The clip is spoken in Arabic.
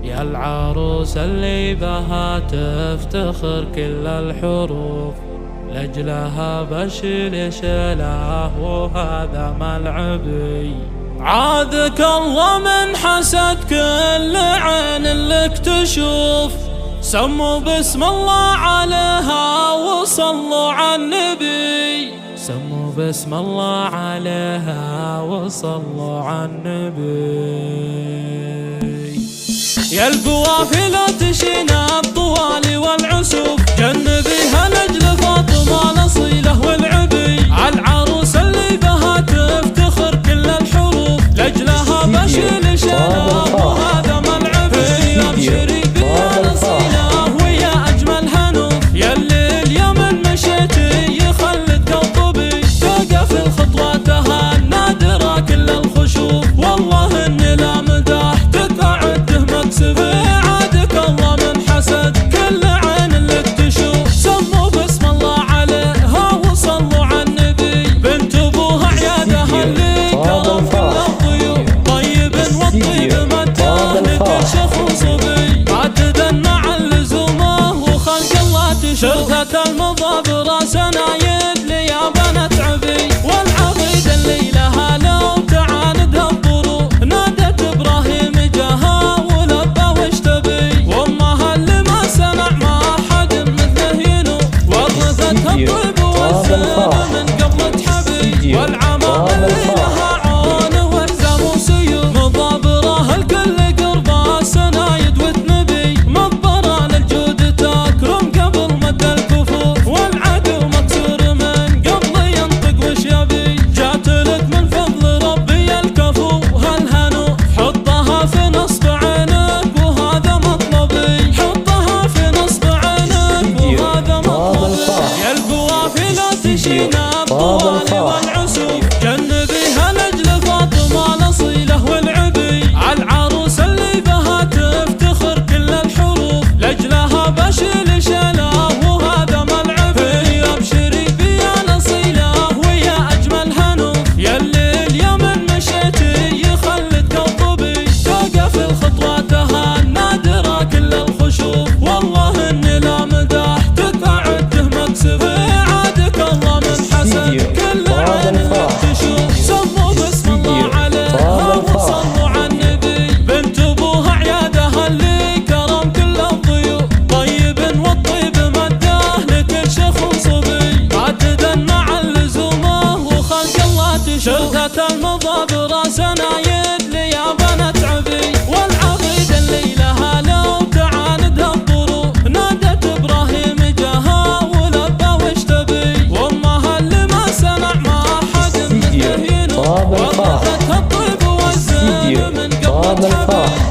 يا العروس اللي بها تفتخر كل الحروف، لأجلها بشيل شيله وهذا ملعبي. عاذك الله من حسد كل عين لك تشوف، سموا بسم الله عليها وصلوا على النبي. سموا بسم الله عليها وصلوا على النبي. يا القوافل تشين الطوال والعسوف، جنبيها لأجل فاطمة الأصيلة والعبي. عالعروس اللي بها تفتخر كل الحروف، لأجلها بشيل شيله وهذا ملعبي. ابشري بيا الأصيلة ويا أجمل هنوف، ياللي اليمن مشيتي يخلد قلبي. توقف خطواتها النادرة كل الخشوف، والله إني لا مدحتك أعده مكسبي. عادك الله من حسد كل عين لك تشوف، سموا بسم الله عليها وصلوا على النبي. بنت أبوها عيادها اللي كرم كل الضيوف، طيب والطيب مداه لكل شيخ وصبي. عددا مع اللزومه وخلق الله تشوف، شرطة المضى براسنا يدلي يا بنات عبي. والعقيد اللي لها لو تعاندها الظروف، نادت إبراهيم جاها ولبى وش تبي. وامها اللي ما سمع ما حد مثله ينوف، ورثتها الطيب والزين من قبل تحبي. والعمام اللي لها عون وحزام وسيوف، مضابره الكل قربه سنايد وتنبي. مضبره للجود تكرم قبل مد الكفوف، والعدو مكسور من قبل ينطق وش يبي. جات لك من فضل ربي الكفو هالهنو، حطها في نصب عينك وهذا مطلبي. حطها في نصب عينك وهذا مطلبي. يا القوافل تشين الطوال والعسوف، جنبيها لأجل فاطمة الأصيلة والعبي. عالعروس اللي بها تفتخر كل الحروف، لأجلها بشيل شيله وهذا ملعبي. ابشري بيا الأصيلة ويا أجمل هنوف، ياللي اليمن مشيتي يخلد قلبي. توقف خطواتها النادرة كل الخشوف، والله إني لا مدحتك أعده مكسبي. عادك الله من حسد كل عين لك تشوف، سموا بسم الله عليها وصلوا على النبي. بنت أبوها عيادها اللي كرم كل الضيوف، طيب والطيب مداه لكل شيخ وصبي. عددا مع اللزومه وخلق الله تشوف، شرطة المضى براسنا يدلي يا بنات عبي. والعقيد اللي لها لو تعاندها الظروف، نادت إبراهيم جاها ولبى وش تبي. وامها اللي ما سمع ما حد مثله ينوف، ورثتها الطيب والزين من قبل تحبي.